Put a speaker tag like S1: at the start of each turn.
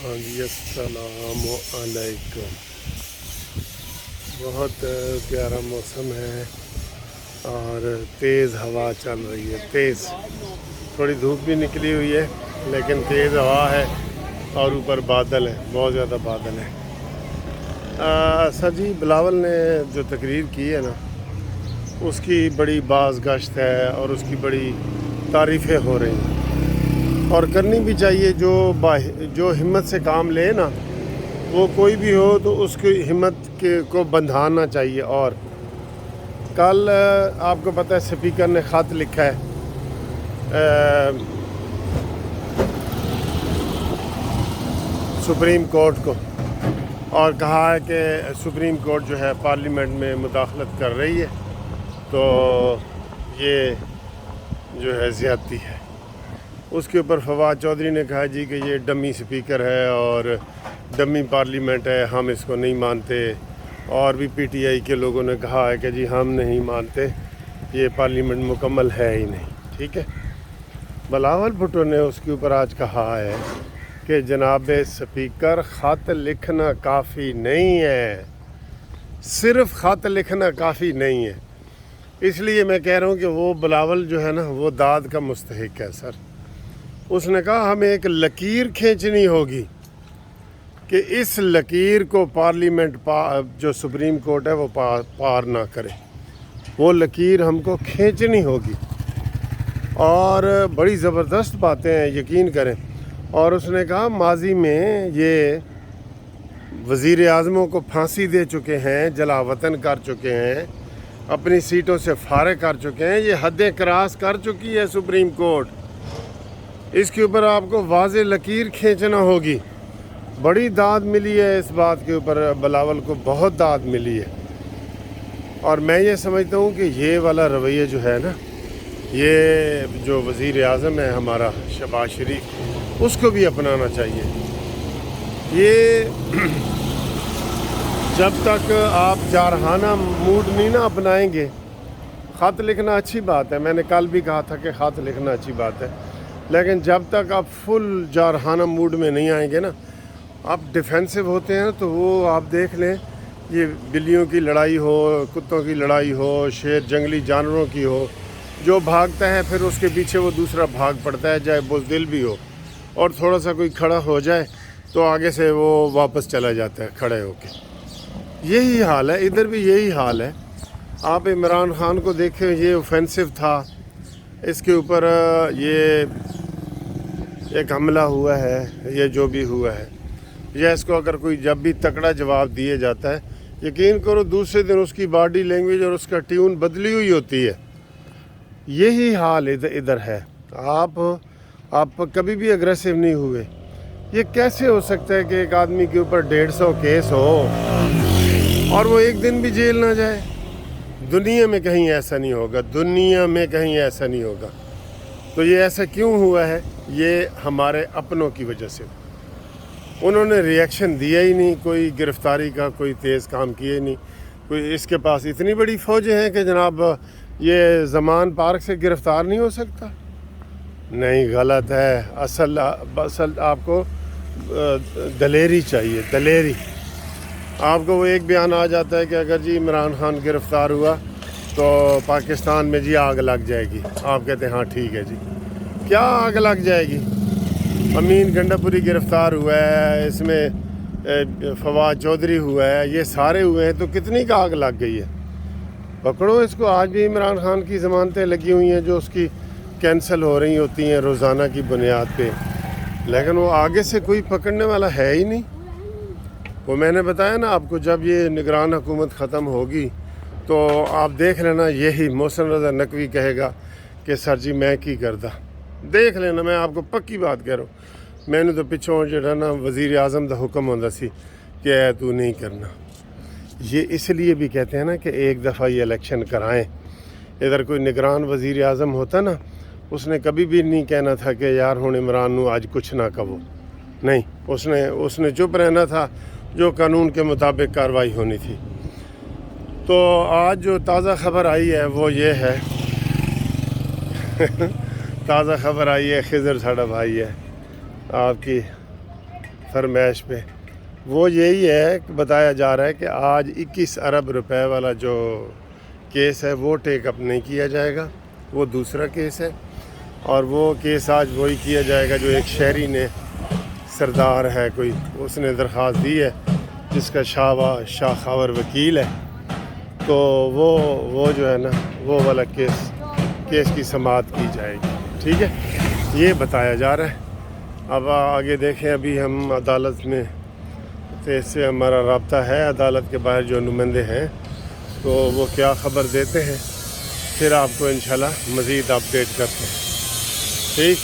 S1: ہاں جی، السلام علیکم۔ بہت پیارا موسم ہے اور تیز ہوا چل رہی ہے، تیز تھوڑی دھوپ بھی نکلی ہوئی ہے لیکن تیز ہوا ہے اور اوپر بادل ہے، بہت زیادہ بادل ہے۔ سر جی، بلاول نے جو تقریر کی ہے نا، اس کی بڑی باز گشت ہے اور اس کی بڑی تعریفیں ہو رہی ہیں اور کرنی بھی چاہیے۔ جو ہمت سے کام لے نا، وہ کوئی بھی ہو تو اس کی ہمت کو بندھانا چاہیے۔ اور کل آپ کو پتہ ہے سپیکر نے خط لکھا ہے سپریم کورٹ کو اور کہا ہے کہ سپریم کورٹ جو ہے پارلیمنٹ میں مداخلت کر رہی ہے، تو یہ جو ہے زیادتی ہے۔ اس کے اوپر فواد چودھری نے کہا جی کہ یہ ڈمی سپیکر ہے اور ڈمی پارلیمنٹ ہے، ہم اس کو نہیں مانتے۔ اور بھی پی ٹی آئی کے لوگوں نے کہا ہے کہ جی ہم نہیں مانتے، یہ پارلیمنٹ مکمل ہے ہی نہیں، ٹھیک ہے۔ بلاول بھٹو نے اس کے اوپر آج کہا ہے کہ جناب سپیکر، خط لکھنا کافی نہیں ہے، صرف خط لکھنا کافی نہیں ہے۔ اس لیے میں کہہ رہا ہوں کہ وہ بلاول جو ہے نا، وہ داد کا مستحق ہے سر۔ اس نے کہا ہمیں ایک لکیر کھینچنی ہوگی کہ اس لکیر کو پارلیمنٹ جو سپریم کورٹ ہے وہ پار نہ کرے، وہ لکیر ہم کو کھینچنی ہوگی۔ اور بڑی زبردست باتیں ہیں، یقین کریں۔ اور اس نے کہا ماضی میں یہ وزیر اعظموں کو پھانسی دے چکے ہیں، جلا وطن کر چکے ہیں، اپنی سیٹوں سے فارغ کر چکے ہیں، یہ حدیں کراس کر چکی ہے سپریم کورٹ۔ اس کے اوپر آپ کو واضح لکیر کھینچنا ہوگی۔ بڑی داد ملی ہے اس بات کے اوپر، بلاول کو بہت داد ملی ہے۔ اور میں یہ سمجھتا ہوں کہ یہ والا رویہ جو ہے نا، یہ جو وزیر اعظم ہے ہمارا شہباز شریف، اس کو بھی اپنانا چاہیے۔ یہ جب تک آپ جارحانہ موڈ نہیں نا اپنائیں گے، خط لکھنا اچھی بات ہے، میں نے کل بھی کہا تھا کہ خط لکھنا اچھی بات ہے، لیکن جب تک آپ فل جارحانہ موڈ میں نہیں آئیں گے نا، آپ ڈیفینسو ہوتے ہیں، تو وہ آپ دیکھ لیں، یہ بلیوں کی لڑائی ہو، کتوں کی لڑائی ہو، شیر جنگلی جانوروں کی ہو، جو بھاگتا ہے پھر اس کے پیچھے وہ دوسرا بھاگ پڑتا ہے، چاہے بزدل بھی ہو، اور تھوڑا سا کوئی کھڑا ہو جائے تو آگے سے وہ واپس چلا جاتا ہے کھڑے ہو کے۔ یہی حال ہے، ادھر بھی یہی حال ہے۔ آپ عمران خان کو دیکھیں، یہ اوفینسو تھا، اس کے اوپر یہ ایک حملہ ہوا ہے، یہ جو بھی ہوا ہے، یا اس کو اگر کوئی جب بھی تکڑا جواب دیے جاتا ہے، یقین کرو دوسرے دن اس کی باڈی لینگویج اور اس کا ٹیون بدلی ہوئی ہوتی ہے۔ یہی حال ادھر ہے۔ آپ کبھی بھی اگریسو نہیں ہوئے۔ یہ کیسے ہو سکتا ہے کہ ایک آدمی کے اوپر 150 کیس ہو اور وہ ایک دن بھی جیل نہ جائے؟ دنیا میں کہیں ایسا نہیں ہوگا، دنیا میں کہیں ایسا نہیں ہوگا۔ تو یہ ایسا کیوں ہوا ہے؟ یہ ہمارے اپنوں کی وجہ سے۔ انہوں نے ری ایکشن دیا ہی نہیں، کوئی گرفتاری کا کوئی تیز کام کیے ہی نہیں۔ کوئی اس کے پاس اتنی بڑی فوجیں ہیں کہ جناب یہ زمان پارک سے گرفتار نہیں ہو سکتا؟ نہیں، غلط ہے۔ اصل آپ کو دلیری چاہیے، دلیری۔ آپ کو وہ ایک بیان آ جاتا ہے کہ اگر جی عمران خان گرفتار ہوا تو پاکستان میں جی آگ لگ جائے گی، آپ کہتے ہیں ہاں ٹھیک ہے جی۔ کیا آگ لگ جائے گی؟ امین گنڈا پوری گرفتار ہوا ہے، اس میں فواد چودھری ہوا ہے، یہ سارے ہوئے ہیں، تو کتنی کا آگ لگ گئی ہے؟ پکڑو اس کو۔ آج بھی عمران خان کی ضمانتیں لگی ہوئی ہیں جو اس کی کینسل ہو رہی ہوتی ہیں روزانہ کی بنیاد پہ، لیکن وہ آگے سے کوئی پکڑنے والا ہے ہی نہیں۔ وہ میں نے بتایا نا آپ کو، جب یہ نگران حکومت ختم ہوگی تو آپ دیکھ لینا، یہی محسن رضا نقوی کہے گا کہ سر جی میں کی کردا۔ دیکھ لینا، میں آپ کو پکی بات کہہ رہا ہوں۔ میں نے تو پچھوں جو نا وزیر اعظم دا حکم ہوندا سی کہ اے تو نہیں کرنا۔ یہ اس لیے بھی کہتے ہیں نا کہ ایک دفعہ یہ الیکشن کرائیں۔ ادھر کوئی نگران وزیر اعظم ہوتا نا، اس نے کبھی بھی نہیں کہنا تھا کہ یار ہن عمران نو آج کچھ نہ کہو، نہیں، اس نے چپ رہنا تھا، جو قانون کے مطابق کارروائی ہونی تھی۔ تو آج جو تازہ خبر آئی ہے وہ یہ ہے تازہ خبر آئی ہے، خضر ساڑا بھائی ہے آپ کی فرمائش پہ، وہ یہی ہے کہ بتایا جا رہا ہے کہ آج 21 ارب روپے والا جو کیس ہے وہ ٹیک اپ نہیں کیا جائے گا، وہ دوسرا کیس ہے، اور وہ کیس آج وہی کیا جائے گا جو ایک شہری نے، سردار ہے کوئی، اس نے درخواست دی ہے جس کا شاہ خاور وکیل ہے، تو وہ جو ہے نا وہ والا کیس کی سماعت کی جائے گی، ٹھیک ہے، یہ بتایا جا رہا ہے۔ اب آگے دیکھیں، ابھی ہم عدالت میں، تو اس سے ہمارا رابطہ ہے عدالت کے باہر جو نمائندے ہیں، تو وہ کیا خبر دیتے ہیں، پھر آپ کو انشاءاللہ مزید اپڈیٹ کرتے ہیں، ٹھیک۔